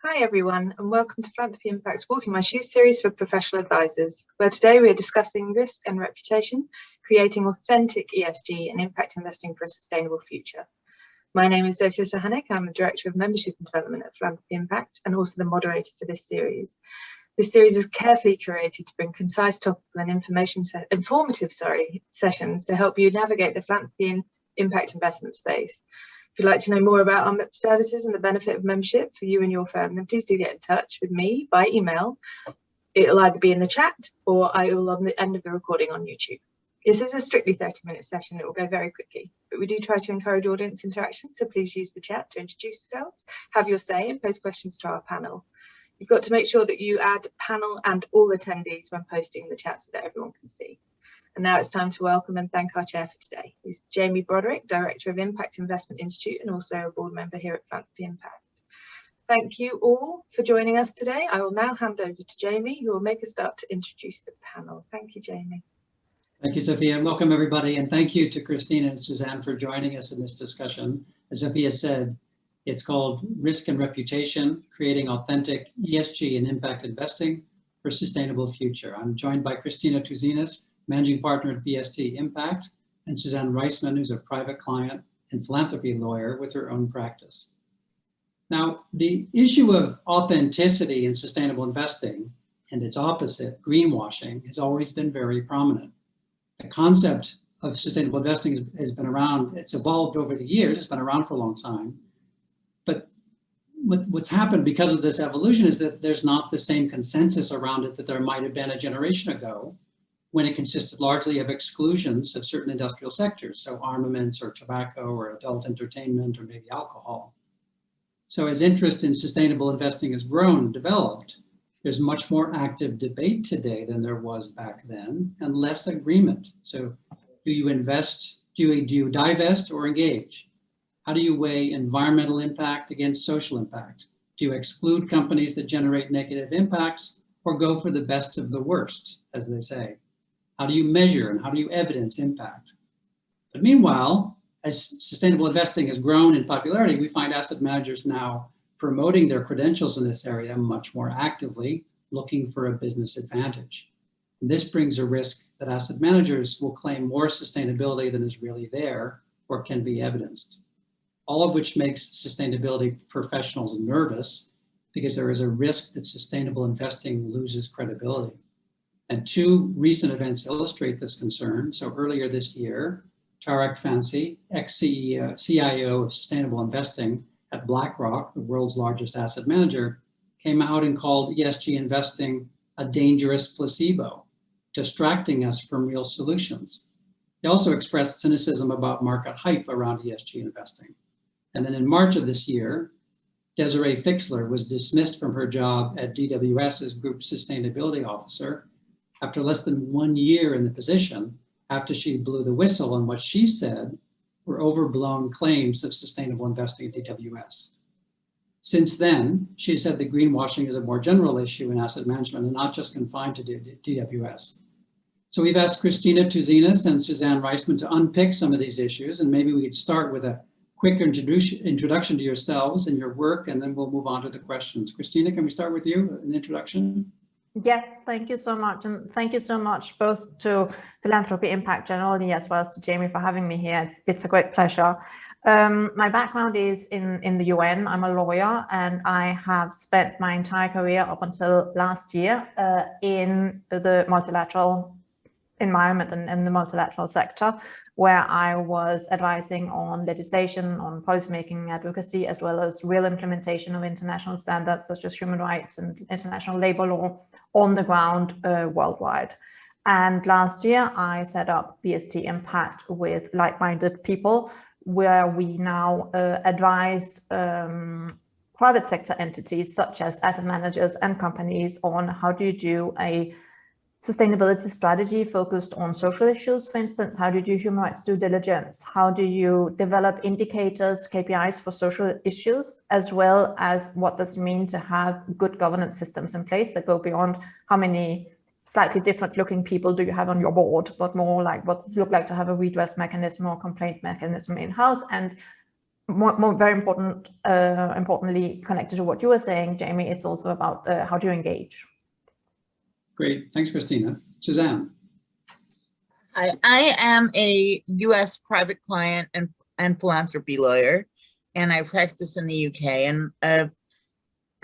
Hi everyone, and welcome to Philanthropy Impact's Walking My Shoes series for professional advisors, where today we are discussing risk and reputation, creating authentic ESG and impact investing for a sustainable future. My name is Sophia Sahanek. I'm the Director of Membership and Development at Philanthropy Impact and also the moderator for this series. This series is carefully curated to bring concise, topical and informative sessions to help you navigate the philanthropy and impact investment space. If you'd like to know more about our services and the benefit of membership for you and your firm, then please do get in touch with me by email. It'll either be in the chat or I will on the end of the recording on YouTube. This is a strictly 30-minute session. It will go very quickly, but we do try to encourage audience interaction, so please use the chat to introduce yourselves, have your say and pose questions to our panel. You've got to make sure that you add panel and all attendees when posting in the chat so that everyone can see. And now it's time to welcome and thank our chair for today. He's Jamie Broderick, Director of Impact Investment Institute and also a board member here at Philanthropy Impact. Thank you all for joining us today. I will now hand over to Jamie, who will make a start to introduce the panel. Thank you, Jamie. Thank you, Sophia. Welcome, everybody. And thank you to Kristina and Suzanne for joining us in this discussion. As Sophia said, it's called Risk and Reputation, Creating Authentic ESG and Impact Investing for a Sustainable Future. I'm joined by Kristina Touzenis, Managing Partner at BST Impact, and Suzanne Reisman, who's a private client and philanthropy lawyer with her own practice. Now, the issue of authenticity in sustainable investing and its opposite, greenwashing, has always been very prominent. The concept of sustainable investing has been around, it's evolved over the years, it's been around for a long time. But what's happened because of this evolution is that there's not the same consensus around it that there might have been a generation ago, when it consisted largely of exclusions of certain industrial sectors, so armaments or tobacco or adult entertainment or maybe alcohol. So as interest in sustainable investing has grown and developed, there's much more active debate today than there was back then and less agreement. So do you invest, do you divest or engage? How do you weigh environmental impact against social impact? Do you exclude companies that generate negative impacts or go for the best of the worst, as they say? How do you measure and how do you evidence impact? But meanwhile, as sustainable investing has grown in popularity, we find asset managers now promoting their credentials in this area much more actively, looking for a business advantage. And this brings a risk that asset managers will claim more sustainability than is really there or can be evidenced. All of which makes sustainability professionals nervous because there is a risk that sustainable investing loses credibility. And two recent events illustrate this concern. So earlier this year, Tarek Fancy, ex-CIO of Sustainable Investing at BlackRock, the world's largest asset manager, came out and called ESG investing a dangerous placebo, distracting us from real solutions. He also expressed cynicism about market hype around ESG investing. And then in March of this year, Desiree Fixler was dismissed from her job at DWS as Group Sustainability Officer after less than 1 year in the position, after she blew the whistle on what she said were overblown claims of sustainable investing at DWS. Since then, she said that greenwashing is a more general issue in asset management and not just confined to DWS. So we've asked Kristina Touzenis and Suzanne Reisman to unpick some of these issues, and maybe we could start with a quick introduction to yourselves and your work, and then we'll move on to the questions. Kristina, can we start with you, an introduction? Yes, thank you so much. And thank you so much both to Philanthropy Impact generally, as well as to Jamie for having me here. It's a great pleasure. My background is in the UN. I'm a lawyer and I have spent my entire career up until last year in the multilateral environment and the multilateral sector, where I was advising on legislation, on policymaking, advocacy, as well as real implementation of international standards such as human rights and international labor law on the ground worldwide. And last year, I set up BST Impact with like-minded people, where we now advise private sector entities such as asset managers and companies on how do you do a sustainability strategy focused on social issues. For instance, how do you do human rights due diligence? How do you develop indicators, KPIs for social issues, as well as what does it mean to have good governance systems in place that go beyond how many slightly different looking people do you have on your board, but more like what does it look like to have a redress mechanism or complaint mechanism in-house, and very importantly connected to what you were saying, Jamie, it's also about how do you engage. Great, thanks, Kristina. Suzanne. I am a U.S. private client and philanthropy lawyer, and I practice in the UK. And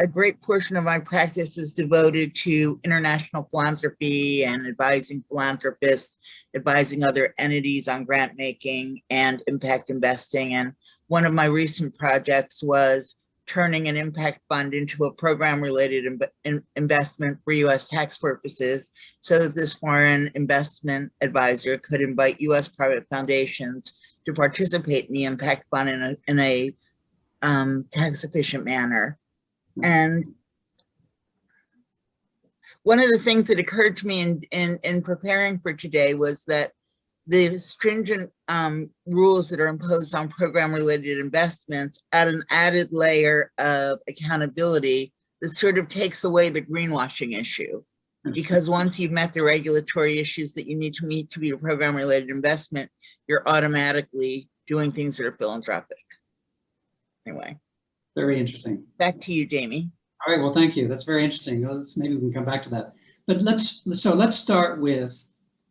a great portion of my practice is devoted to international philanthropy and advising philanthropists, advising other entities on grant making and impact investing. And one of my recent projects was turning an impact fund into a program-related investment for U.S. tax purposes, so that this foreign investment advisor could invite U.S. private foundations to participate in the impact fund in a tax-efficient manner. And one of the things that occurred to me in preparing for today was that the stringent rules that are imposed on program-related investments add an added layer of accountability that sort of takes away the greenwashing issue. Because once you've met the regulatory issues that you need to meet to be a program-related investment, you're automatically doing things that are philanthropic. Anyway. Very interesting. Back to you, Jamie. All right, well, thank you. That's very interesting. Maybe we can come back to that. But let's start with,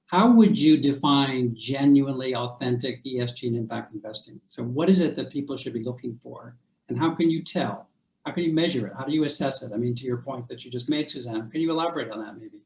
how would you define genuinely authentic ESG and impact investing? So what is it that people should be looking for? And how can you tell? How can you measure it? How do you assess it? I mean, to your point that you just made, Suzanne, can you elaborate on that maybe?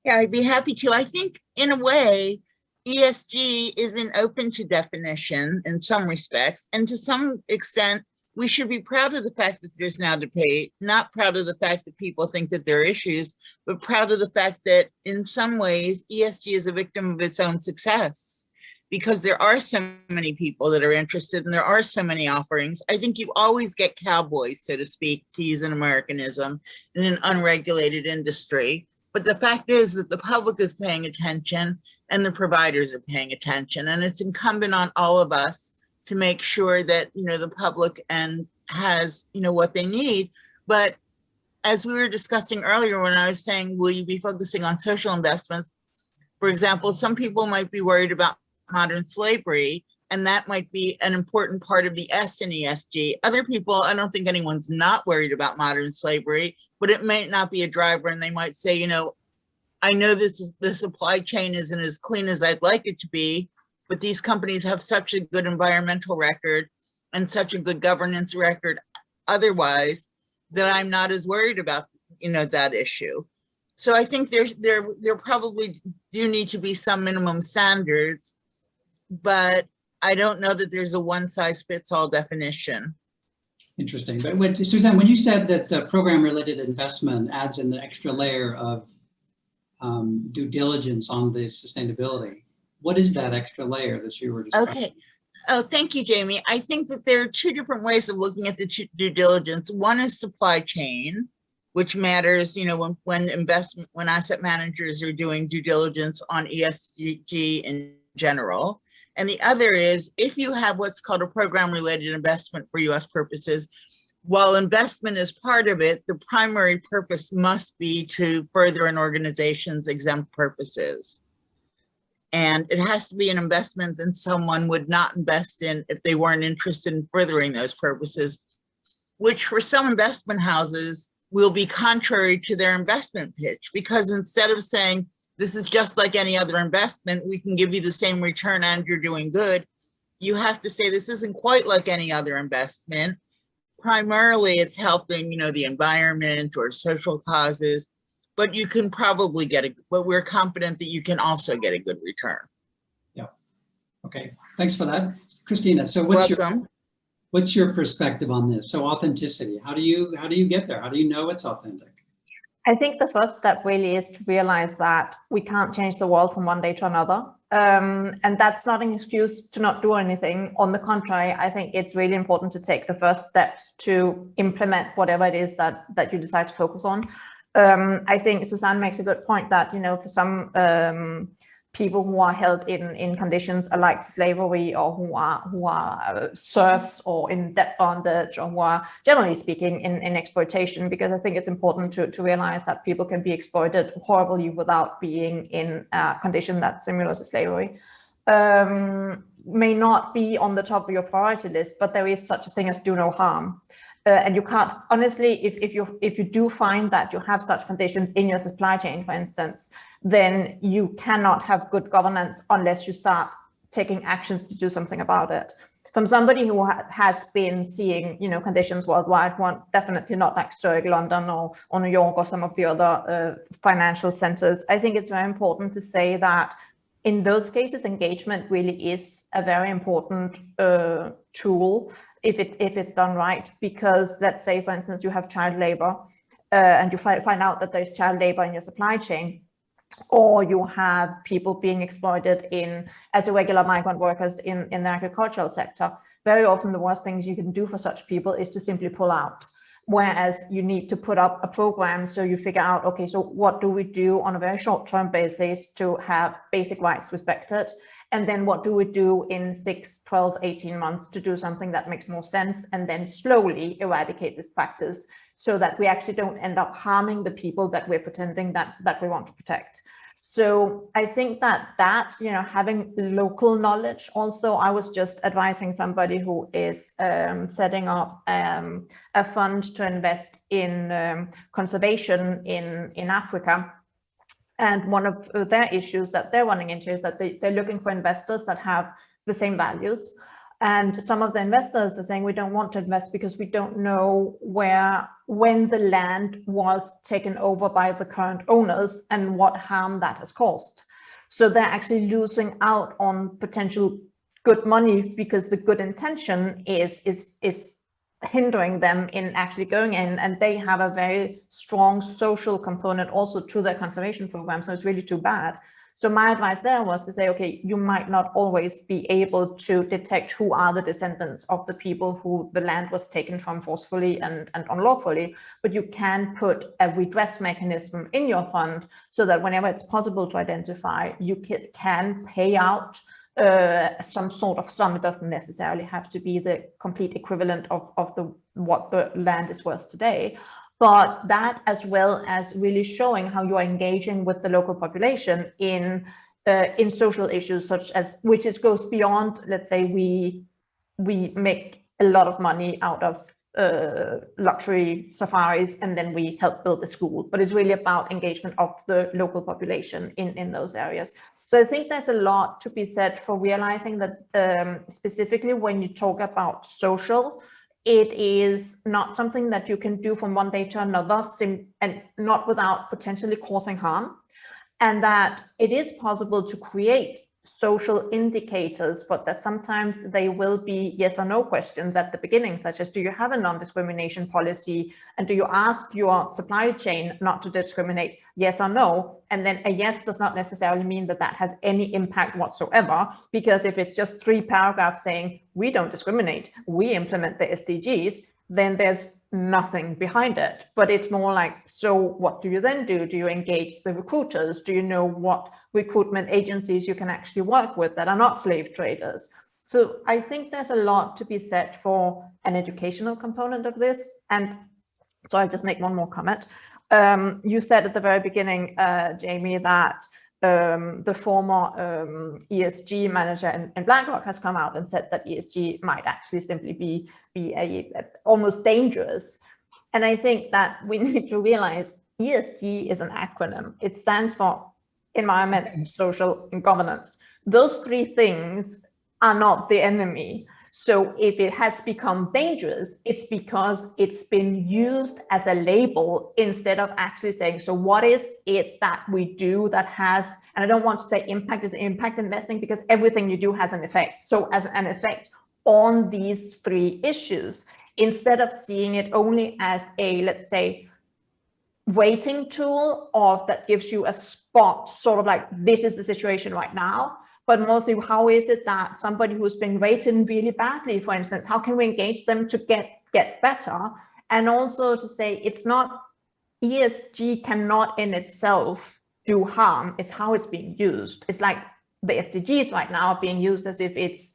Yeah, I'd be happy to. I think in a way, ESG isn't open to definition in some respects. And to some extent, we should be proud of the fact that there's now debate, not proud of the fact that people think that there are issues, but proud of the fact that in some ways, ESG is a victim of its own success, because there are so many people that are interested and there are so many offerings. I think you always get cowboys, so to speak, to use an Americanism, in an unregulated industry. But the fact is that the public is paying attention and the providers are paying attention. And it's incumbent on all of us to make sure that, the public has, what they need. But as we were discussing earlier, when I was saying, will you be focusing on social investments? For example, some people might be worried about modern slavery, and that might be an important part of the S in ESG. Other people, I don't think anyone's not worried about modern slavery, but it might not be a driver, and they might say, I know the supply chain isn't as clean as I'd like it to be, but these companies have such a good environmental record and such a good governance record otherwise that I'm not as worried about, that issue. So I think there probably do need to be some minimum standards, but I don't know that there's a one-size-fits-all definition. Interesting. But Suzanne, when you said that program-related investment adds an extra layer of due diligence on the sustainability, what is that extra layer that you were discussing? Okay. Oh, thank you, Jamie. I think that there are two different ways of looking at the due diligence. One is supply chain, which matters, when asset managers are doing due diligence on ESG in general. And the other is, if you have what's called a program-related investment for U.S. purposes, while investment is part of it, the primary purpose must be to further an organization's exempt purposes. And it has to be an investment that someone would not invest in if they weren't interested in furthering those purposes, which for some investment houses will be contrary to their investment pitch, because instead of saying, this is just like any other investment, we can give you the same return and you're doing good, you have to say this isn't quite like any other investment. Primarily, it's helping, the environment or social causes, but you can probably but we're confident that you can also get a good return. Yeah. Okay. Thanks for that, Kristina. So what's your perspective on this? So authenticity. How do you get there? How do you know it's authentic? I think the first step really is to realize that we can't change the world from one day to another. And that's not an excuse to not do anything. On the contrary, I think it's really important to take the first steps to implement whatever it is that you decide to focus on. I think Suzanne makes a good point that, for some people who are held in conditions like slavery, or who are serfs or in debt bondage, or who are, generally speaking, in exploitation, because I think it's important to realize that people can be exploited horribly without being in a condition that's similar to slavery. may not be on the top of your priority list, but there is such a thing as do no harm. And you can't, honestly, if you do find that you have such conditions in your supply chain, for instance, then you cannot have good governance unless you start taking actions to do something about it. From somebody who has been seeing, conditions worldwide, one definitely not like Zurich, London, or New York, or some of the other financial centers, I think it's very important to say that in those cases, engagement really is a very important tool if it's done right, because let's say, for instance, you have child labor and you find out that there's child labor in your supply chain, or you have people being exploited as irregular migrant workers in the agricultural sector. Very often the worst things you can do for such people is to simply pull out. Whereas you need to put up a program, so you figure out, okay, so what do we do on a very short-term basis to have basic rights respected? And then what do we do in 6, 12, 18 months to do something that makes more sense, and then slowly eradicate this practice so that we actually don't end up harming the people that we're pretending that we want to protect. So I think that having local knowledge also, I was just advising somebody who is setting up a fund to invest in conservation in Africa. And one of their issues that they're running into is that they're looking for investors that have the same values. And some of the investors are saying, we don't want to invest because we don't know when the land was taken over by the current owners and what harm that has caused. So they're actually losing out on potential good money because the good intention is hindering them in actually going in, and they have a very strong social component also to their conservation program. So it's really too bad. So my advice there was to say, okay, you might not always be able to detect who are the descendants of the people who the land was taken from forcefully and unlawfully, but you can put a redress mechanism in your fund so that whenever it's possible to identify, you can pay out some sort of sum. It doesn't necessarily have to be the complete equivalent of what the land is worth today. But that, as well as really showing how you are engaging with the local population in social issues, such as, goes beyond, let's say, we make a lot of money out of luxury safaris and then we help build a school, but it's really about engagement of the local population in those areas. So I think there's a lot to be said for realizing that specifically when you talk about social, it is not something that you can do from one day to another and not without potentially causing harm, and that it is possible to create social indicators, but that sometimes they will be yes or no questions at the beginning, such as, do you have a non-discrimination policy, and do you ask your supply chain not to discriminate, yes or no? And then a yes does not necessarily mean that that has any impact whatsoever, because if it's just 3 paragraphs saying we don't discriminate, we implement the SDGs, then there's nothing behind it. But it's more like, so what do you then do? Do you engage the recruiters? Do you know what recruitment agencies you can actually work with that are not slave traders? So I think there's a lot to be said for an educational component of this. And so I'll just make one more comment. You said at the very beginning, Jamie, that the former ESG manager in BlackRock has come out and said that ESG might actually simply be almost dangerous. And I think that we need to realize ESG is an acronym. It stands for environment, social, and governance. Those 3 things are not the enemy. So if it has become dangerous, it's because it's been used as a label instead of actually saying, so what is it that we do that has, and I don't want to say impact is impact investing, because everything you do has an effect. So as an effect on these 3 issues, instead of seeing it only as a, let's say, rating tool, or that gives you a spot, sort of like, this is the situation right now, but mostly how is it that somebody who's been rated really badly, for instance, how can we engage them to get better? And also to say, it's not, ESG cannot in itself do harm, it's how it's being used. It's like the SDGs right now are being used as if it's,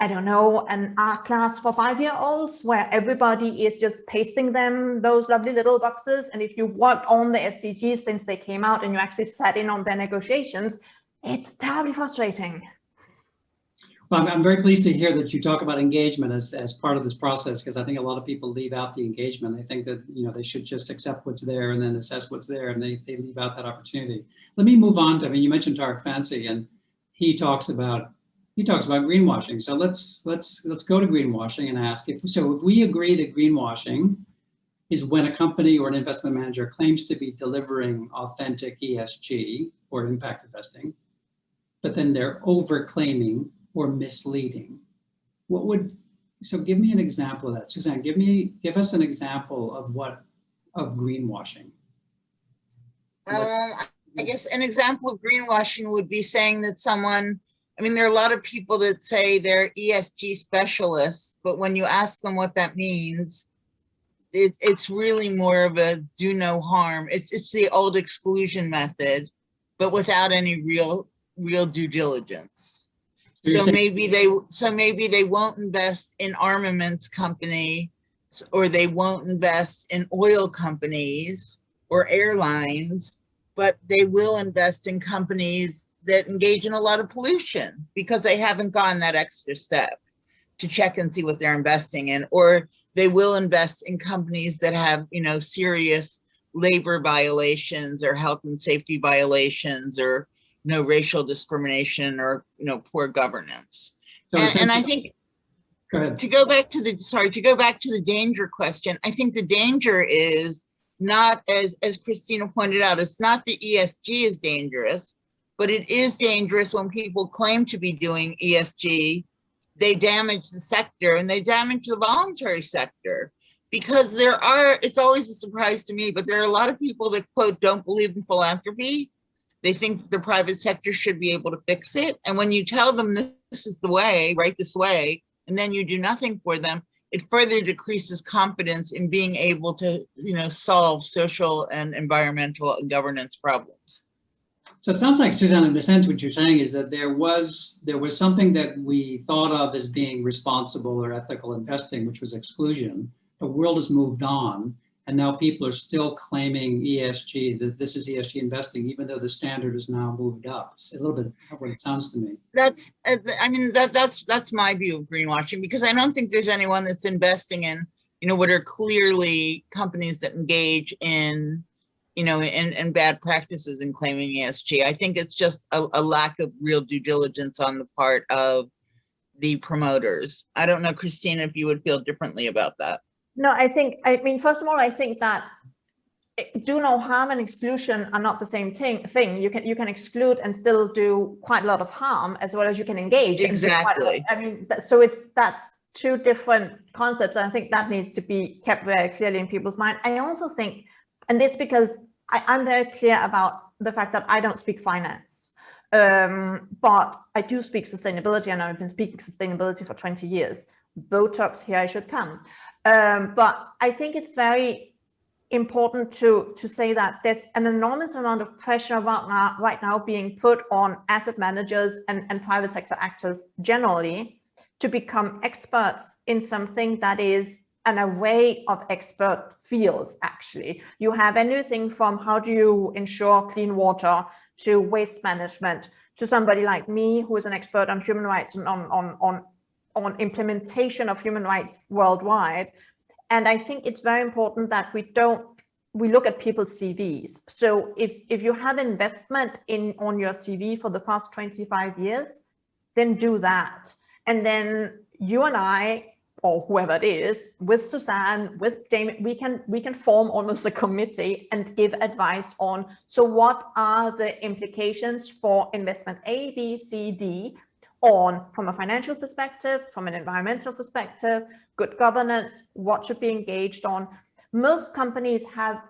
I don't know, an art class for 5-year-olds where everybody is just pasting them, those lovely little boxes. And if you worked on the SDGs since they came out and you actually sat in on their negotiations, it's terribly frustrating. Well, I'm very pleased to hear that you talk about engagement as part of this process, because I think a lot of people leave out the engagement. They think that, you know, they should just accept what's there and then assess what's there, and they leave out that opportunity. Let me move on to, I mean, you mentioned Tarek Fancy, and he talks about greenwashing. So let's go to greenwashing and ask if we agree that greenwashing is when a company or an investment manager claims to be delivering authentic ESG or impact investing, but then they're over-claiming or misleading. So give me an example of that. Suzanne, give us an example of greenwashing. I guess an example of greenwashing would be saying that someone, I mean, there are a lot of people that say they're ESG specialists, but when you ask them what that means, it's really more of a do no harm. It's the old exclusion method, but without any real due diligence. So maybe they won't invest in armaments company, or they won't invest in oil companies or airlines, but they will invest in companies that engage in a lot of pollution because they haven't gone that extra step to check and see what they're investing in, or they will invest in companies that have, you know, serious labor violations or health and safety violations, or no racial discrimination, or, you know, poor governance. And I think to go back to the danger question, I think the danger is not, as Kristina pointed out, it's not the ESG is dangerous, but it is dangerous when people claim to be doing ESG, they damage the sector and they damage the voluntary sector. Because it's always a surprise to me, but there are a lot of people that, quote, don't believe in philanthropy. They think that the private sector should be able to fix it. And when you tell them this is the way, right this way, and then you do nothing for them, it further decreases confidence in being able to, you know, solve social and environmental and governance problems. So it sounds like, Suzanne, in a sense, what you're saying is that there was something that we thought of as being responsible or ethical investing, which was exclusion. The world has moved on, and now people are still claiming ESG, that this is ESG investing, even though the standard is now moved up. It's a little bit what it sounds to me. That's my view of greenwashing, because I don't think there's anyone that's investing in, you know, what are clearly companies that engage in, you know, in bad practices and claiming ESG. I think it's just a lack of real due diligence on the part of the promoters. I don't know, Kristina, if you would feel differently about that. No, I mean, first of all, I think that do no harm and exclusion are not the same thing. You can exclude and still do quite a lot of harm, as well as you can engage. Exactly. I mean, that's two different concepts. I think that needs to be kept very clearly in people's mind. I also think, and this because I'm very clear about the fact that I don't speak finance, but I do speak sustainability, and I've been speaking sustainability for 20 years. Botox, here I should come. But I think it's very important to say that there's an enormous amount of pressure right now being put on asset managers and private sector actors generally to become experts in something that is an array of expert fields. Actually, you have anything from how do you ensure clean water to waste management, to somebody like me who is an expert on human rights and on implementation of human rights worldwide. And I think it's very important that we look at people's CVs. So if you have investment on your CV for the past 25 years, then do that. And then you and I, or whoever it is, with Suzanne, with Jamie, we can form almost a committee and give advice on, so what are the implications for investment A, B, C, D, from a financial perspective, from an environmental perspective, good governance, what should be engaged on. Most companies have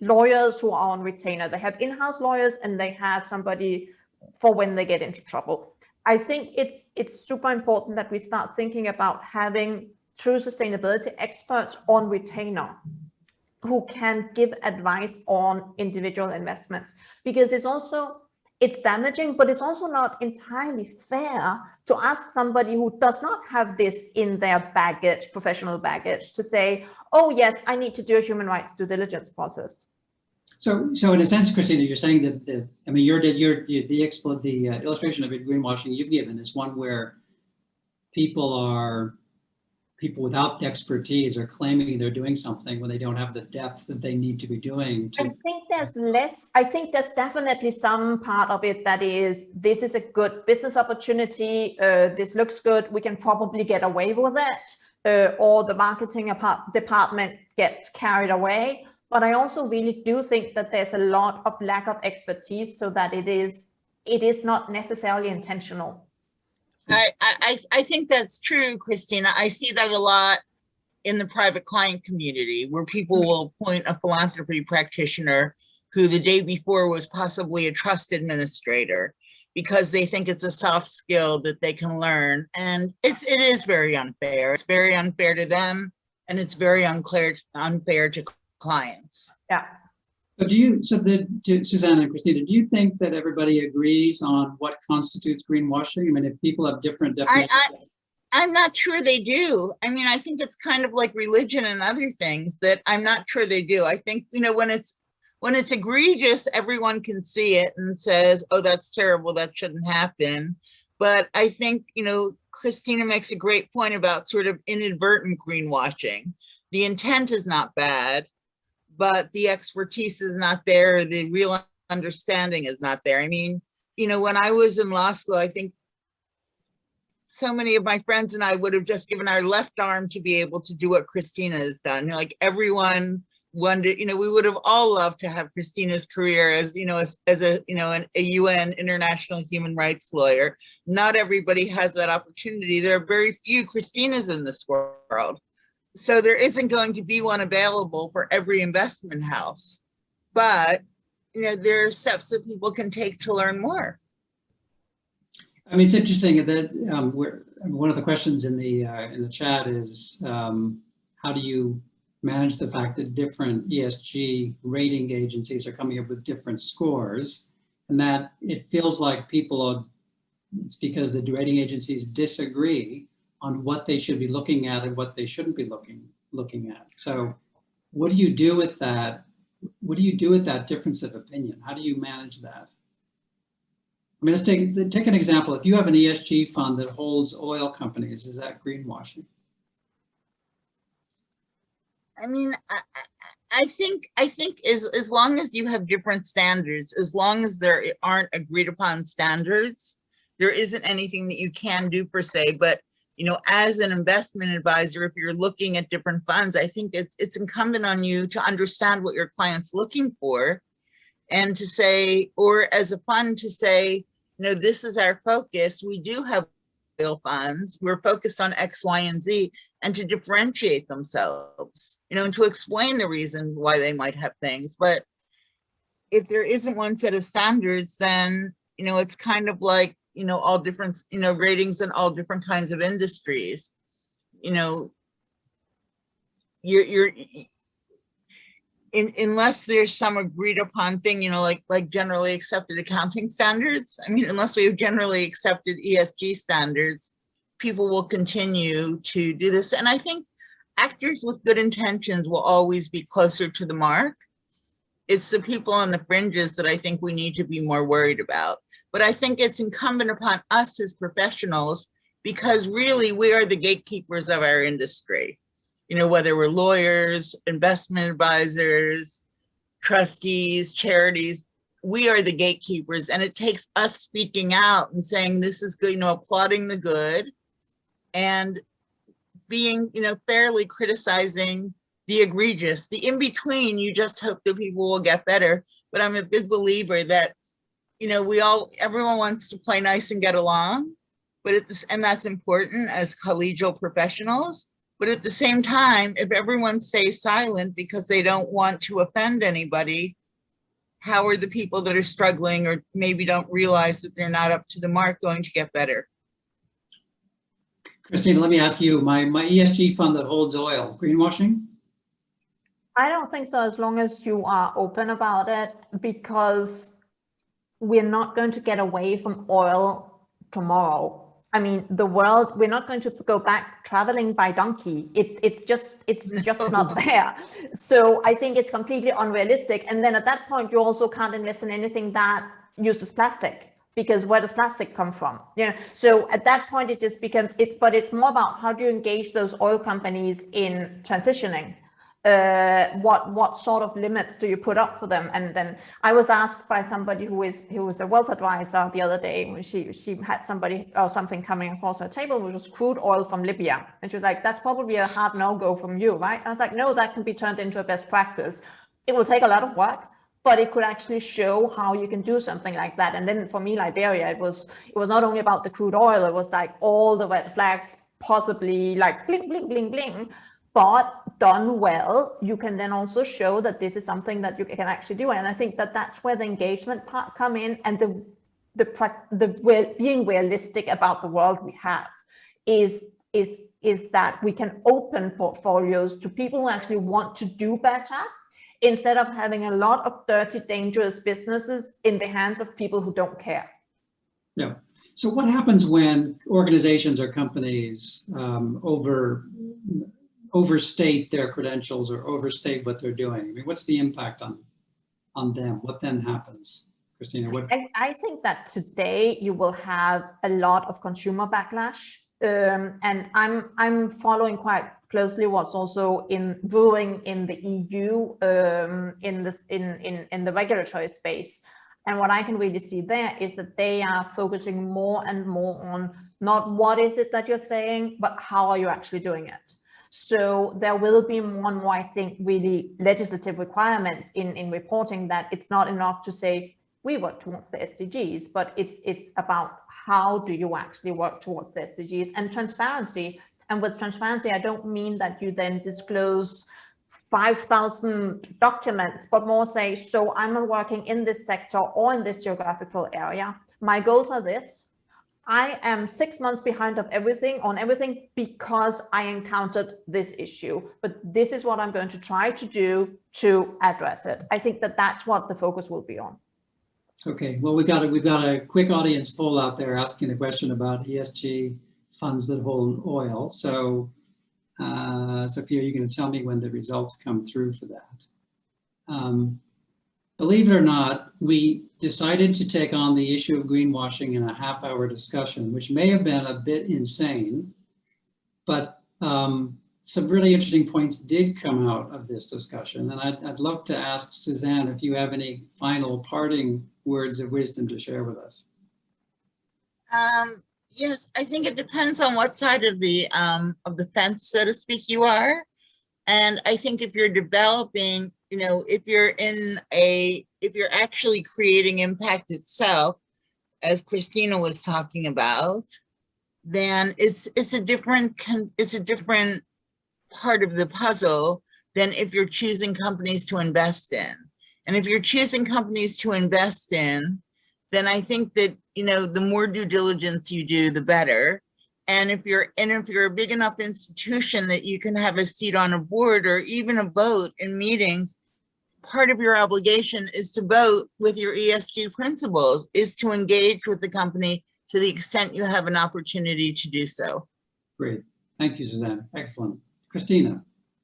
lawyers who are on retainer. They have in-house lawyers, and they have somebody for when they get into trouble. I think it's super important that we start thinking about having true sustainability experts on retainer who can give advice on individual investments, because it's damaging, but it's also not entirely fair to ask somebody who does not have this in their baggage, professional baggage, to say, oh yes, I need to do a human rights due diligence process. So in a sense, Kristina, you're saying that the illustration of greenwashing you've given is one where people without the expertise are claiming they're doing something when they don't have the depth that they need to be doing. I think there's definitely some part of it that is, this is a good business opportunity, this looks good, we can probably get away with it, or the marketing department gets carried away. But I also really do think that there's a lot of lack of expertise, so that it is not necessarily intentional. I think that's true, Kristina. I see that a lot in the private client community, where people will appoint a philanthropy practitioner who the day before was possibly a trust administrator, because they think it's a soft skill that they can learn. And it is very unfair. It's very unfair to them, and it's very unfair to clients. Yeah. So Suzanne and Kristina, do you think that everybody agrees on what constitutes greenwashing? I mean, if people have different definitions. I'm not sure they do. I mean, I think it's kind of like religion and other things that I'm not sure they do. I think, when it's egregious, everyone can see it and says, oh, that's terrible, that shouldn't happen. But I think, Kristina makes a great point about sort of inadvertent greenwashing. The intent is not bad, but the expertise is not there. The real understanding is not there. I mean, when I was in law school, I think so many of my friends and I would have just given our left arm to be able to do what Kristina has done. Like everyone wondered, we would have all loved to have Kristina's career as a UN international human rights lawyer. Not everybody has that opportunity. There are very few Kristinas in this world. So there isn't going to be one available for every investment house. But, there are steps that people can take to learn more. I mean, it's interesting that one of the questions in the chat is how do you manage the fact that different ESG rating agencies are coming up with different scores, and that it feels like it's because the rating agencies disagree on what they should be looking at and what they shouldn't be looking at. So what do you do with that? What do you do with that difference of opinion? How do you manage that? I mean, let's take an example. If you have an ESG fund that holds oil companies, is that greenwashing? I mean, I think as long as you have different standards, as long as there aren't agreed upon standards, there isn't anything that you can do per se. But as an investment advisor, if you're looking at different funds, I think it's incumbent on you to understand what your client's looking for, and to say, or as a fund to say, this is our focus. We do have oil funds. We're focused on X, Y, and Z, and to differentiate themselves, and to explain the reason why they might have things. But if there isn't one set of standards, then, it's kind of like, all different, ratings in all different kinds of industries. Unless there's some agreed upon thing, like generally accepted accounting standards. I mean, unless we have generally accepted ESG standards, people will continue to do this. And I think actors with good intentions will always be closer to the mark. It's the people on the fringes that I think we need to be more worried about. But I think it's incumbent upon us as professionals, because really we are the gatekeepers of our industry. Whether we're lawyers, investment advisors, trustees, charities, we are the gatekeepers. And it takes us speaking out and saying, this is good, applauding the good, and being, fairly criticizing the egregious. The in-between, you just hope that people will get better. But I'm a big believer that, everyone wants to play nice and get along, and that's important as collegial professionals. But at the same time, if everyone stays silent because they don't want to offend anybody, how are the people that are struggling or maybe don't realize that they're not up to the mark going to get better? Kristina, let me ask you, my ESG fund that holds oil, greenwashing? I don't think so, as long as you are open about it, because we're not going to get away from oil tomorrow. I mean, the world, we're not going to go back traveling by donkey. It's just not there. So I think it's completely unrealistic. And then at that point, you also can't invest in anything that uses plastic, because where does plastic come from? You know, so at that point, it just becomes it. But it's more about how do you engage those oil companies in transitioning. What sort of limits do you put up for them? And then I was asked by somebody who was a wealth advisor the other day, when she had somebody or something coming across her table, which was crude oil from Libya, and she was like, "That's probably a hard no-go from you, right?" I was like, "No, that can be turned into a best practice. It will take a lot of work, but it could actually show how you can do something like that." And then for me, Liberia, it was not only about the crude oil; it was like all the red flags, possibly like bling, bling, bling, bling. But done well, you can then also show that this is something that you can actually do. And I think that that's where the engagement part come in, and the being realistic about the world we have is that we can open portfolios to people who actually want to do better, instead of having a lot of dirty, dangerous businesses in the hands of people who don't care. Yeah. So what happens when organizations or companies overstate their credentials or overstate what they're doing? I mean, what's the impact on them? What then happens? Kristina, what? I think that today you will have a lot of consumer backlash, and I'm following quite closely what's also brewing in the EU in the regulatory space. And what I can really see there is that they are focusing more and more on not what is it that you're saying, but how are you actually doing it. So there will be more and more, I think, really legislative requirements in reporting, that it's not enough to say we work towards the SDGs, but it's about how do you actually work towards the SDGs, and transparency. And with transparency, I don't mean that you then disclose 5,000 documents, but more say, so I'm working in this sector or in this geographical area. My goals are this. I am 6 months behind on everything because I encountered this issue, but this is what I'm going to try to do to address it. I think that that's what the focus will be on. Okay, well, we've got a quick audience poll out there asking the question about ESG funds that hold oil. So, Sophia, you're going to tell me when the results come through for that. Believe it or not, we decided to take on the issue of greenwashing in a half-hour discussion, which may have been a bit insane, but some really interesting points did come out of this discussion. And I'd love to ask Suzanne if you have any final parting words of wisdom to share with us. Yes, I think it depends on what side of the fence, so to speak, you are. And I think if you're developing, you know, if you're actually creating impact itself, as Kristina was talking about, then it's a different part of the puzzle than if you're choosing companies to invest in. And if you're choosing companies to invest in, then I think that, you know, the more due diligence you do, the better. And if you're a big enough institution that you can have a seat on a board or even a vote in meetings, part of your obligation is to vote with your ESG principles, is to engage with the company to the extent you have an opportunity to do so. Great. Thank you, Suzanne. Excellent. Kristina,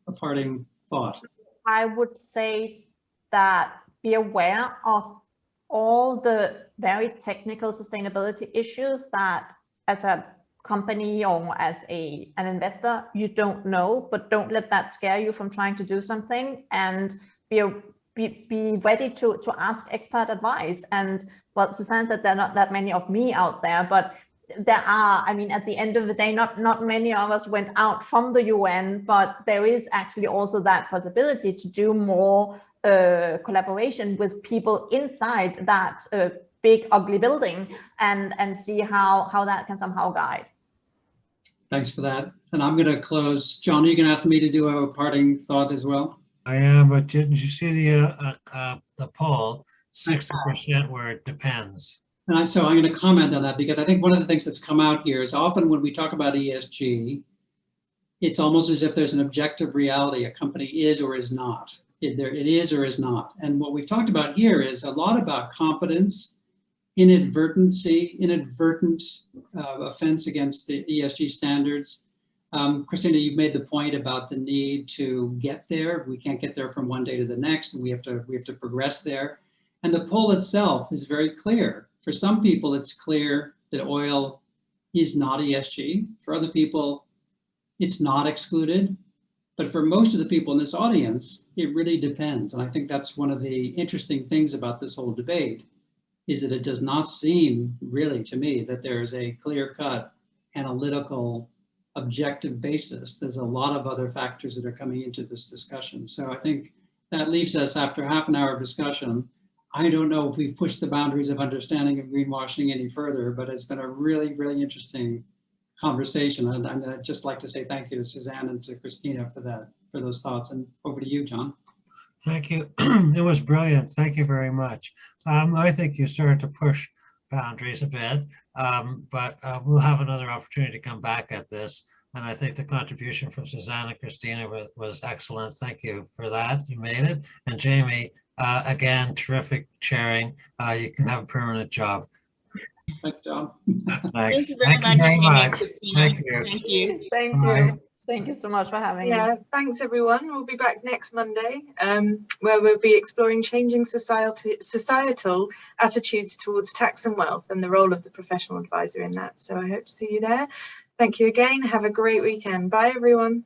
a parting thought. I would say that be aware of all the very technical sustainability issues that as a company or as an investor you don't know, but don't let that scare you from trying to do something, and be ready to ask expert advice. And well, Suzanne said there are not that many of me out there, but there are. I mean, at the end of the day, not many of us went out from the UN, but there is actually also that possibility to do more collaboration with people inside that big ugly building, and see how that can somehow guide. Thanks for that. And I'm going to close. John, are you going to ask me to do a parting thought as well? I am, but didn't you see the poll? 60% where it depends. And so I'm going to comment on that, because I think one of the things that's come out here is often when we talk about ESG, it's almost as if there's an objective reality a company is or is not. It is or is not. And what we've talked about here is a lot about competence, inadvertent offense against the ESG standards. Kristina, you've made the point about the need to get there. We can't get there from one day to the next, and we have to progress there. And the poll itself is very clear. For some people, it's clear that oil is not ESG. For other people, it's not excluded. But for most of the people in this audience, it really depends. And I think that's one of the interesting things about this whole debate, is that it does not seem really to me that there is a clear-cut analytical objective basis. There's a lot of other factors that are coming into this discussion. So I think that leaves us, after half an hour of discussion, I don't know if we've pushed the boundaries of understanding of greenwashing any further, but it's been a really, really interesting conversation. And I'd just like to say thank you to Suzanne and to Kristina for those thoughts. And over to you, John. Thank you. It was brilliant. Thank you very much. I think you started to push boundaries a bit, but we'll have another opportunity to come back at this. And I think the contribution from Suzanne and Kristina was excellent. Thank you for that. You made it. And Jamie, again, terrific sharing. You can have a permanent job. Thanks, John. Thanks. Thank you very much, Kristina. Thank you. Thank you. Thank Bye. you. Thank you so much for having me. Yeah, thanks everyone. We'll be back next Monday, where we'll be exploring changing societal attitudes towards tax and wealth and the role of the professional advisor in that. So I hope to see you there. Thank you again. Have a great weekend. Bye, everyone.